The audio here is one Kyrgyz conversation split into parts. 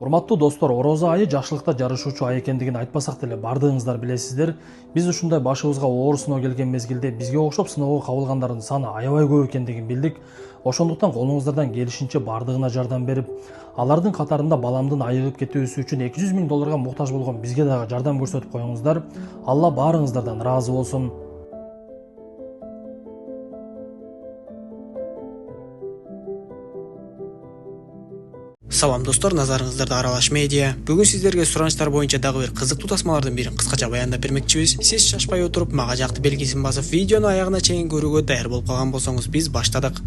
Урматтуу достор, орозо айы жакшылыкта жарышуучу ай экендигин айтпасак деле бардыгыңыздар билесиздер. Биз ушундай башыбызга оор сыноо келген мезгилде бизге окшоп сыноого кабылгандардын саны аябай көп экендигин билдик. Ошондуктан колуңуздардан келишинче бардыгына жардам берип, алардын катарында баламдын айыгып кетүүсү үчүн 200 000 долларга муктаж болгон бизге дагы жардам көрсөтүп коюңуздар. Алла баарыңыздардан ыраазы болсун. Салам достор, назарыңыздарда Аралаш медиа. Бүгүн сиздерге суранычтар боюнча дагы бир кызыктуу тасмалардын бирин кыскача баяндап бермекчибиз. Сиз шашпай отуруп, мага жакты белгисин басып, видеону аягына чейин көрүүгө даяр болуп калган болсоңуз, биз баштадык.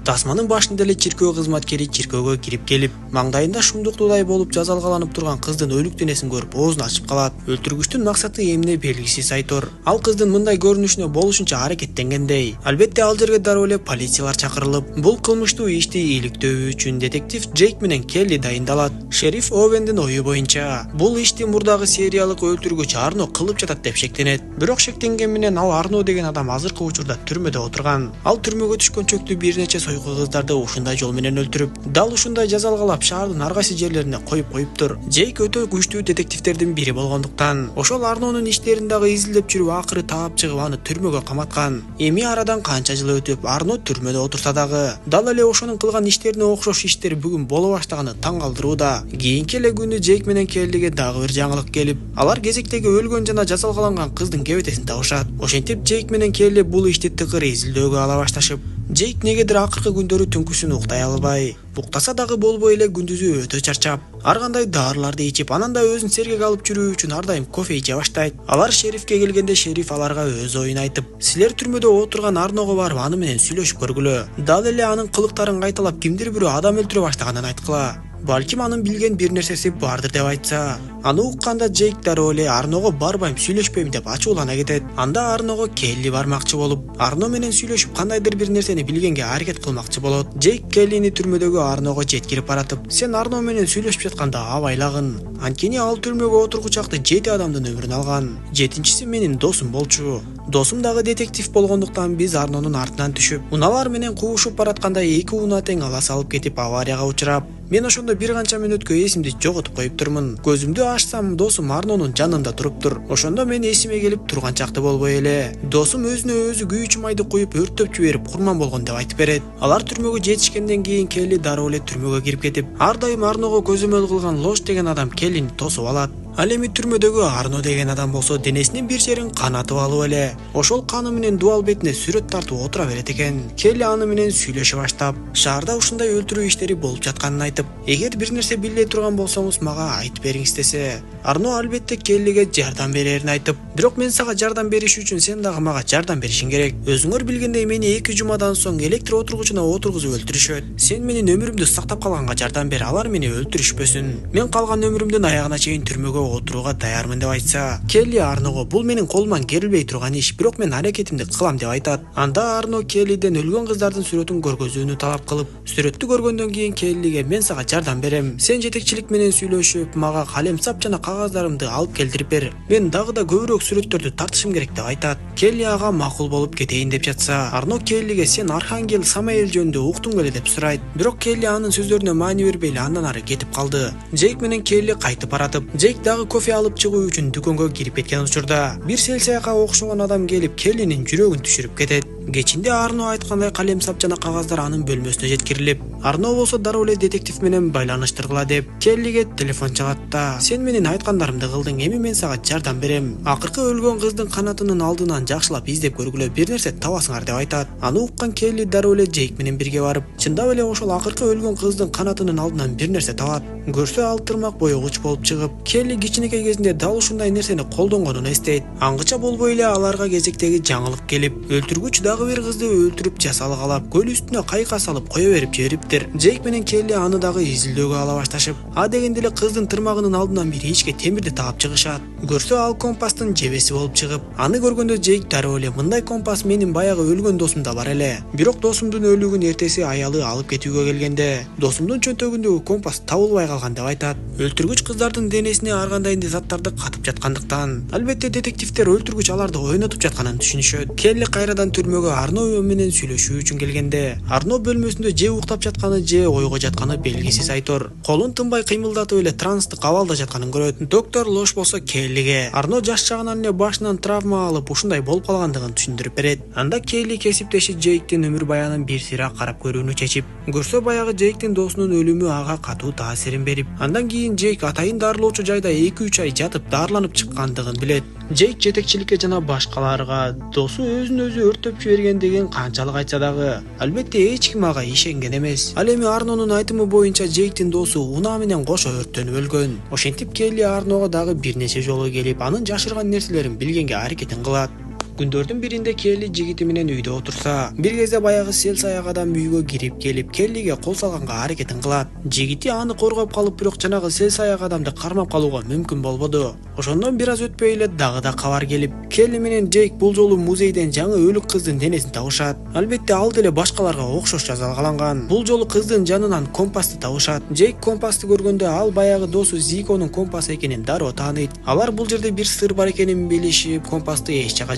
Тасманын башында эле чиркөө кызматкери чиркөөгө кирип келип, маңдайында шумдуктуудай болуп жазалгаланып турган кыздын өлүк денесин көрүп, оозун ачып калат. Өлтүргүчтүн максаты эмне белгисиз айтор. Ал кыздын мындай көрүнүшүнө болушунча аракеттенгендей. Албетте ал жерге дароо эле полициялар чакырылып, бул кылмыштуу ишти иликтөө үчүн детектив Джейк менен Келли дайындалат. Шериф Овендин ою боюнча, бул ишти мурдагы сериялык өлтүргүч Арно кылып жатат деп шектенет. Бирок шектенген менен ал Арно деген адам азыркы учурда түрмөдө отурган. Ал түрмөгө түшкөн чөктү бир нече кыздарды ушундай жол менен өлтүрүп, дал ушундай жазалгалап шаардын ар кайсы жерлерине коюптур. Джейк өтө күчтүү детективдердин бири болгондуктан, ошол Арнонун иштерин дагы изилдеп жүрүп, акыры таап чыгып аны түрмөгө каматкан. Эми арадан канча жыл өтүп, Арно түрмөдө отурса дагы, дал эле ошонун кылган иштерине окшош иштер бүгүн боло баштаганы таң калтырууда. Кийинки эле күнү Джейк менен Келлиге дагы бир жаңылык келип, алар кезектеги өлгөн жана жазалгаланган кыздын кебетесин табышат. Ошентип Джейк менен Келли бул ишти тыкыр изилдөөгө ала башташып, Джейк негедир акыркы күндөрү түнкүсүн уктай албай, уктаса дагы болбой эле күндүзү өтө чарчап, ар кандай дарыларды ичип, анан да өзүн сергек алып жүрүү үчүн ар дайым кофе иче баштайт. Алар шерифке келгенде шериф аларга өз оюн айтып, силер түрмөдө отурган Арного барып аны менен сүйлөшүп көргүлө. Дал эле анын кылыктарын кайталап кимдир бирөө адам өлтүрө баштаганын айткыла. Балким анын билген бир нерсеси бардыр деп айтса. Аны укканда Джейк дароо эле Арного барбайм, сүйлөшпөйм деп ачуулана кетет. Анда Арного Келли бармакчы болуп, Арно менен сүйлөшүп кандайдыр бир нерсени билгенге аракет кылмакчы болот. Джейк Келлини түрмөдөгү Арного жеткирип баратып, сен Арно менен сүйлөшүп жатканда абайлагын. Анткени ал түрмөгө отургучакты 7 адамдын өмүрүн алган. 7-чиси менин досум болчу. Досум дагы детектив болгондуктан биз Арнонун артынан түшүп, уналар менен куушуп баратканда эки унаа тең ала салып кетип аварияга учурап, мен ошондо бир канча мүнөткө эсимди жоготуп коюптурмун. Көзүмдү ачсам, досум Арнонун жанында туруптур. Ошондо мен эсиме келип турган чакты болбой эле. Досум өзүнө өзү күйүүчү майды куюп өрттөп жиберип курман болгон деп айтып берет. Алар түрмөгө жетишкенден кийин Келли дароо эле түрмөгө кирип кетип, ар дайым Арного көзөмөл кылган Лош деген адам Келлини тосуп алат. Ал эми түрмөдөгү Арно деген адам болсо денесинин бир жерин канатып алып эле, ошол каны менен дубал бетине сүрөт тартып отура берет экен. Келли аны менен сүйлөшө баштап, шаарда ушундай өлтүрүү иштери болуп жатканын айтып, эгер бир нерсе билбей турган болсоңуз мага айтып бериңиз десе, Арно албетте Келлиге жардам берерин айтып, бирок мен сага жардам бериш үчүн сен дагы мага жардам беришиң керек. Өзүңөр билгендей мени 2 жумадан соң электр отургучуна отургузуп өлтүрүшөт. Сен менин өмүрүмдү сактап калганга жардам бер, алар мени өлтүрүшпөсүн. Мен калган өмүрүмдүн аягына чейин түрмөгө отурууга даярмын деп айтса, Келли Арного бул менин колуман келбей турган иш, бирок мен аракетимди кылам деп айтат. Анда Арно Келлиден өлгөн кыздардын сүрөтүн көргөзүүнү талап кылып, сүрөттү көргөндөн кийин Келлиге мен сага жардам берем. Сен жетекчилик менен сүйлөшүп, мага калем сап жана кагаздарымды алып келтирип бер. Мен дагы да көбүрөөк сүрөттөрдү тартышым керек деп айтат. Келли ага макул болуп кетейин деп жатса, Арно Келлиге сен Архангел Самаэль жөнүндө уктуң беле деп сурайт. Бирок Келли анын сөздөрүнө маани бербей эле андан ары кетип калды. Джейк менен Келли кайтып баратып, Джейк дагы кофе алып чыгуу үчүн дүкөнгө кирип кеткен учурда, бир селсаяка окшогон адам келип Келлинин жүрөгүн түшүрүп кетет. Кечинде Арно айткандай калем сап жана кагаздар анын бөлмөсүнө жеткирилип, Арно болсо дароо эле детектив менен байланыштыргыла деп Келлиге телефон чалат да, сен менин айткандарымды кылдың, эми мен сага жардам берем. Акыркы өлгөн кыздын канатынын алдынан жакшылап издеп көргүлө, бир нерсе табасыңар деп айтат. Аны уккан Келли дароо эле Джейк менен бирге барып, чындап эле ошол акыркы өлгөн кыздын канатынын алдынан бир нерсе табат. Көрсө ал тырмак боёгуч болуп чыгып, Келли кичинекей кезинде дал ушундай нерсени колдонгонун эстейт. Аңгыча болбой эле аларга кезектеги жаңылык келип, өлтүргүч дагы бир кызды өлтүрүп жасалгалап, көл үстүнө кайка салып кое берип жибериптир. Джейк менен Келли аны дагы изилдөөгө ала башташып, а дегенде эле кыздын тырмагынын алдынан бир ичке темирди таап чыгышат. Көрсө ал компастын жебеси болуп чыгып, аны көргөндө Джейк дароо эле, мындай компас менин баягы өлгөн досумда бар эле. Бирок досумдун өлүгүн эртеси аялы алып кетүүгө келгенде, досумдун чөнтөгүндөгү компас табылбай калган деп айтат. Өлтүргүч кыздардын денесине ар кандай заттарды катып жаткандыктан, албетте детективдер өлтүргүч аларды ойнотуп жатканын түшүнүшөт. Келли кайрадан түрмөгө бөлмөдөгү Арно менен сүйлөшүү үчүн келгенде Арно бөлмөсүндө же уктап жатканы же ойго жатканы белгисиз Айтор колун тынбай кыймылдатып эле транстык абалда жатканын көрөт. Доктор Лош болсо Келлиге Арно жаш чагынан эле башынан травма алып ушундай болуп калгандыгын түшүндүрүп берет. Анда Келли кесиптеши Джейктин өмүр баянын бир сыйра карап көрүүнү чечип, көрсө баягы Джейктин досунун өлүмү ага катуу таасирин берип, андан кийин Джейк атайын дарылоочу жайда 2-3 ай жатып дарыланып чыккандыгын билет. Джейк жетекчиликке жана башкаларга досу өзүн өзү өрттөп жибергендигин канчалык айтса дагы, албетте эч ким ага ишенген эмес. Ал эми Арнонун айтымы боюнча Джейктин досу унаа менен кошо өрттөнүп өлгөн. Ошентип Келли Арного дагы бир нече жолу келип, анын жашырган нерселерин билгенге аракетин кылат. Күндөрдүн биринде Келли жигити менен үйдө отурса, бир кезде баягы сел саяк адам үйгө кирип келип, Келлиге кол салганга аракетин кылат. Жигити аны коргоп калып, бирок жанагы сел саяк адамды кармап калууга мүмкүн болбоду. Ошондон бир аз өтпөй эле дагы да кабар келип, Келли менен Джейк бул жолу музейден жаңы өлүк кыздын денесин табышат. Албетте ал деле башкаларга окшош жазалгаланган. Бул жолу кыздын жанынан компасты табышат. Джейк компасты көргөндө ал баягы досу Зиконун компасы экенин дароо тааныйт. Алар бул жерде бир сыр бар экенин билишип, компасты эч жака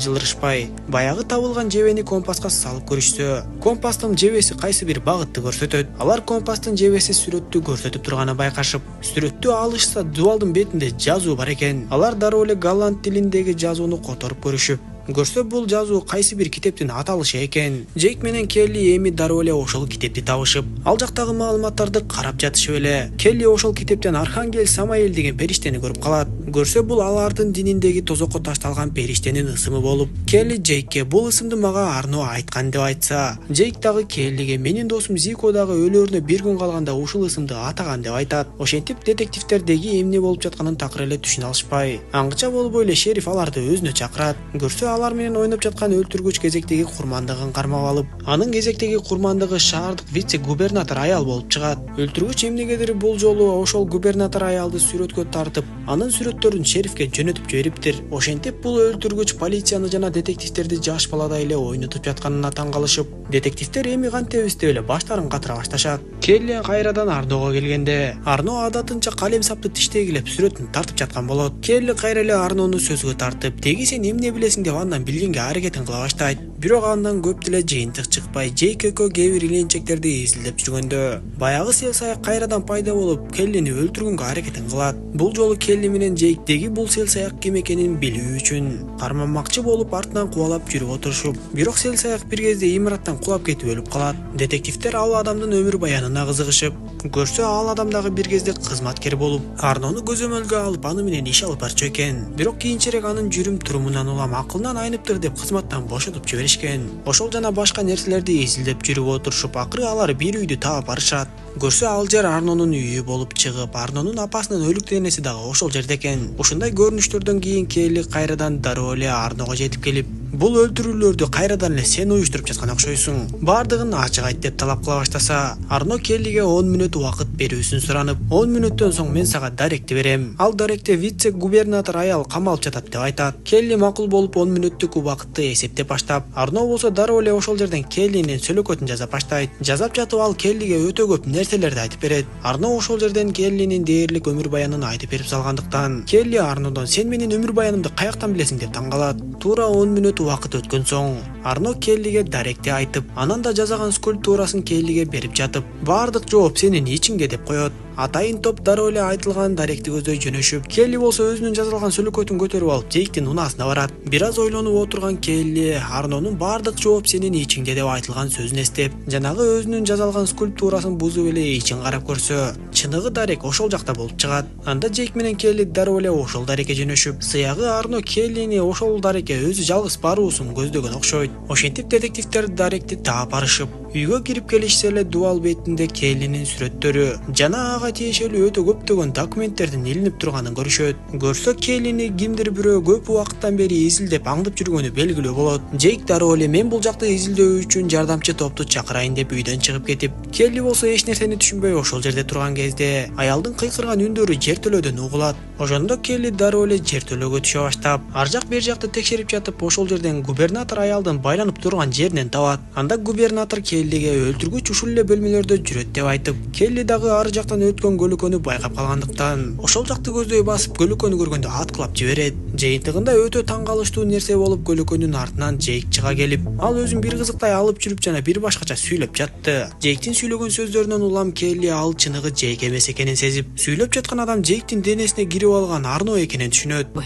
баягы табылган жебени компаска салып көрүшсө, компастын жебеси кайсы бир багытты көрсөтөт. Алар компастын жебеси сүрөттү көрсөтүп турганын байкашып, сүрөттү алышса дубалдын бетинде жазуу бар экен. Алар дароо эле голланд тилиндеги жазууну которуп көрүшүп, көрсө бул жазуу кайсы бир китептин аталышы экен. Джейк менен Келли эми дароо эле ошол китепти табышып, ал жактагы маалыматтарды карап жатышып эле Келли ошол китептен Архангел Самаэль деген периштени көрүп калат. Көрсө бул алардын дининдеги тозокко ташталган периштенин ысымы болуп, Келли Джейкке бул ысымды мага Арно айткан деп айтса, Джейк дагы Келлиге менин досум Зико дагы өлөөрүнө бир күн калганда ушул ысымды атаган деп айтат. Ошентип детективдердеги эмне болуп жатканын такыр эле түшүнө алышпай, аңгыча болбой эле шериф аларды өзүнө чакырат. Көрсө алар менен ойноп жаткан өлтүргүч кезектеги курмандыгын кармап алып, анын кезектеги курмандыгы шаардык вице-губернатор аял болуп чыгат. Өлтүргүч эмнегедир бул жолу ошол губернатор аялды сүрөткө тартып, анын сүрөттөрүн шерифке жөнөтүп жибериптир. Ошентип бул өлтүргүч полицияны жана детективдерди жаш баладай эле ойнотуп жатканына таң калышып, детективдер эми кантебиз деп эле баштарын катыра башташат. Келли кайрадан Арного келгенде, Арно адатынча калем сапты тиштегилеп сүрөтүн тартып жаткан болот. Келли кайра эле Арнону сөзгө тартып, "Теги сен эмне билесиң?" деп андан билгенге аракетин кыла баштайт. Бирок андан көп деле жыйынтык чыкпай, Джейк экөө кээ бир иленчектерди изилдеп жүргөндө, баягы сел саяк кайрадан пайда болуп, Келлини өлтүргөнгө аракетин кылат. Бул жолу Келли менен Джейк деги бул сел саяк ким экенин билүү үчүн карманмакчы болуп артынан кубалап жүрүп отурушуп, бирок сел саяк бир кезде имараттан кулап кетип өлүп калат. Детективдер ал адамдын өмүр баянына кызыгышып, көрсө ал адам дагы бир кезде кызматкер болуп, Арнону көзөмөлгө алып аны менен иш алып барчу экен. Бирок кийинчерээк анын жүрүм турумунан улам акылынан айныптыр деп кызматтан бошотуп жиберишкен. Ошол жана башка нерселерди изилдеп жүрүп отурушуп, акыры алар бир үйдү таап барышат. Көрсө ал жер Арнонун үйү болуп чыгып, Арнонун апасынын өлүк денеси дагы ошол жерде экен. Ушундай көрүнүштөрдөн кийин Келли кайрадан дароо эле Арного жетип келип, бул өлтүрүүлөрдү кайрадан эле сен уюштуруп жаткан окшойсуң, бардыгын ачык айт деп талап кыла баштаса, Арно Келлиге 10 мүнөт убакыт берүүсүн суранып, 10 мүнөттөн соң мен сага даректи берем. Ал даректе вице-губернатор аял камалып жатат деп айтат. Келли макул болуп 10 мүнөттүк убакытты эсептеп баштап, Арно болсо дароо эле ошол жерден Келлинин сөйлөкөтүн жазап баштайт. Жазап жатып ал Келлиге өтө көп нерселерди айтып берет. Арно ошол жерден Келлинин дээрлик өмүр баянын айтып берип салгандыктан, Келли Арнодон "Сен менин өмүр баянымды каяктан билесиң?" деп таң калат. Туура 10 мүнөт убакыт өткөн соң, Арно Келлиге даректи айтып, анан да жасаган скульптурасын Келлиге берип жатып, "Бардык жооп сенин ичиңде" деп коет. Атайын топ дароо эле айтылган даректи көздөй жөнөшүп, Келли болсо өзүнүн жазылган сөйлөкөтүн көтөрүп алып Джейктин унаасына барат. Бир аз ойлонуп отурган Келли Арнонун "Бардык жооп сенин ичиңде" деп айтылган сөзүн эстеп, жанагы өзүнүн жасалган скульптурасын бузуп эле ичин карап көрсө, чыныгы дарек ошол жакта болуп чыгат. Анда Джейк менен Келли дароо эле ошол дарекке жөнөшүп, сыягы Арно Келлини ошол дарекке өзү жалгыз баруусун көздөгөн окшойт. Ошентип детективдер даректи таап барышып, үйгө кирип келишсе эле дубал бетинде Келлинин сүрөттөрү жана ага тиешелүү өтө көптөгөн документтердин илинип турганын көрүшөт. Көрсө Келлини кимдир бирөө көп убакыттан бери изилдеп аңдып жүргөнү белгилүү болот. Джейк дароо эле "Мен бул жакты изилдөө үчүн жардамчы топту чакырайын" деп үйдөн чыгып кетип, Келли болсо эч нерсени түшүнбөй ошол жерде турган кезде аялдын кыйкырган үндөрү жертөлөдөн угулат. Ошондо Келли дароо эле жертөлөгө түшө баштап, ар жак бер жакты текшерип жатып, ошол жерден губернатор аялдын байланып турган жеринен табат. Анда губернатор Келлиге өлтүргүч ушул эле бөлмөлөрдө жүрөт деп айтып, Келли дагы ар жактан өткөн көлөкөнү байкап калгандыктан, ошол жакты көздөй басып көлөкөнү көргөндө аткылап жиберет. Жыйынтыгында өтө таң калыштуу нерсе болуп көлөкөнүн артынан Жейк чыга келип, ал өзүн бир кызыктай алып жүрүп жана бир башкача сүйлөп жатты. Жейктин сүйлөгөн сөздөрүнөн улам Келли ал чыныгы Жейк эмес экенин сезип, сүйлөп жаткан адам Жейктин денесине кирип алган Арно экенин түшүнөт.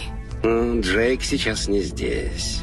Джейк сейчас не здесь.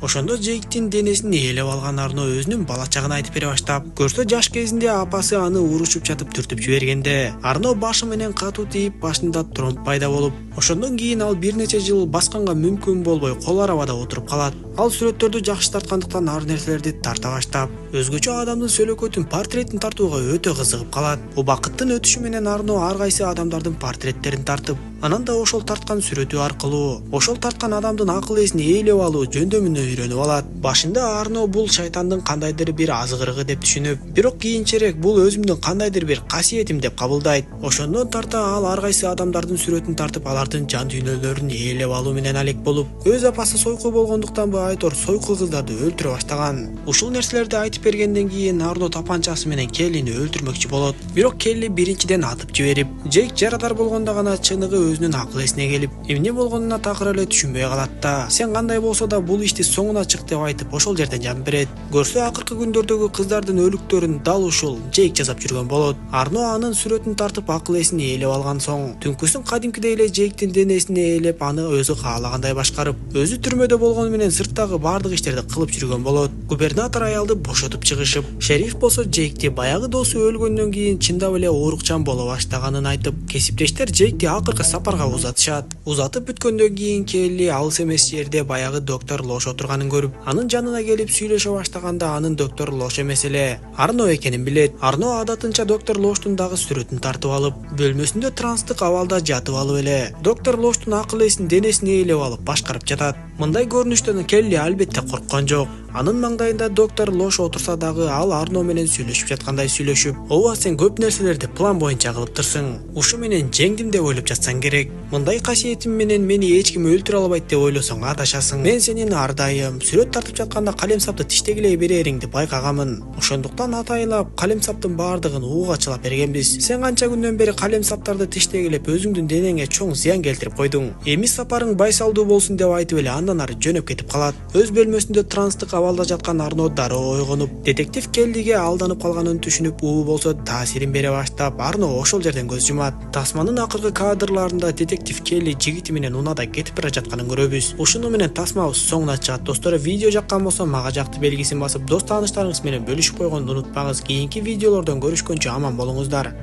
Ошондо Жейктин денесин ээлеп алган Арно өзүнүн бала чагын айтып бере баштап, көрсө жаш кезинде апасы аны урушуп жатып түртүп жибергенде, Арно башы менен катуу тийип, башында тромб пайда болуп, ошондон кийин ал бир нече жыл басканга мүмкүн болбой кол арабада отуруп калат. Ал сүрөттөрдү жакшы тарткандыктан ар нерселерди тарта баштап, өзгөчө адамдын сөөлөкөтүн портретин тартууга өтө кызыгып калат. Убакыттын өтүшү менен Арно ар кайсы адамдардын портреттерин тартып, анан да ошол тарткан сүрөтү аркылуу, ошол тарткан адамдын акыл эсин ээлеп алуу жөндөмүнө үйрөнүп алат. Башында Арно бул шайтандын кандайдыр бир азгырыгы деп түшүнүп, бирок кийинчерээк бул өзүмдүн кандайдыр бир касиетим деп кабылдайт. Ошондон тарта ал ар кайсы адамдардын сүрөтүн тартып, алардын жан дүйнөлөрүн ээлеп алуу менен алек болуп, өз апасы сойку болгондуктанбы айтор сойку кыздарды өлтүрө баштаган. Ушул нерселерди айтып бергенден кийин Арно тапанчасы менен Келлини өлтүрмөкчү болот. Бирок Келли биринчиден атып жиберип, Жейк жарадар болгондо гана чыныгы өзүнүн акыл эсине келип, эмне болгонуна такыр эле түшүнбөй калат да, сен кандай болсо да бул ишти соңуна чык деп айтып, ошол жерден жам берет. Көрсө акыркы күндөрдөгү кыздардын өлүктөрүн дал ушул Жейк жасап жүргөн болот. Арно анын сүрөтүн тартып акыл эсин ээлеп алган соң, түнкүсүн кадимкидей эле Жейктин денесин ээлеп, аны өзү каалагандай башкарып, өзү түрмөдө болгону менен сырттагы бардык иштерди кылып жүргөн болот. Губернатор аялды бошотуп чыгышып, шериф болсо Жейкти баягы досу өлгөндөн кийин чындап эле оорукчан боло баштаганын айтып, кесиптештер Жейкти акыркы сапарга узатышат. Узатып бүткөндөн кийин Келли алыс эмес жерде баягы доктор Лош отурганын көрүп, анын жанына келип сүйлөшө баштаганда анын доктор Лош эмес эле Арно экенин билет. Арно адатынча доктор Лоштун дагы сүрөтүн тартып алып, бөлмөсүндө транстык абалда жатып алып эле доктор Лоштун акыл эсин денесин ээлеп алып башкарып жатат. Мындай көрүнүштөн Келли албетте корккон жок. Анын маңдайында доктор Лош отурса дагы ал Арно менен сүйлөшүп жаткандай сүйлөшүп, ооба сен көп нерселерди план боюнча кылыптырсың, ушу менен жеңдим деп ойлоп жатсаң керек. Мындай касиетим менен мени эч ким өлтүрө албайт деп ойлосоң адашасың. Мен сенин ардайым, сүрөт тартып жатканда калемсапты тиштегилей берериңди байкагамын. Ошондуктан атайлап калемсаптын баардыгын ууга чылап бергенбиз. Сен канча күндөн бери калемсаптарды тиштегилеп өзүңдүн денеңе чоң зыян келтирип койдуң. Эми сапарың байсалдуу болсун деп айтып эле андан ары жөнөп кетип калат. Өз бөлмөсүндө транстык абалда жаткан Арно дароо ойгонуп, детектив Келлиге алданып калганын түшүнүп, уу болсо таасирин бере баштап, Арно ошол жерден көз жумат. Тасманын акыркы кадрларында детектив Келли жигити менен унада кетип бара жатканын көрөбүз. Ушуну менен тасмабыз соңуна чыгат. Достор, видео жаккан болсо мага жакты белгисин басып, дос тааныштарыңыз менен бөлүшүп койгонду унутпаңыз. Кийинки видеолордон көрүшкөнчө аман болуңуздар.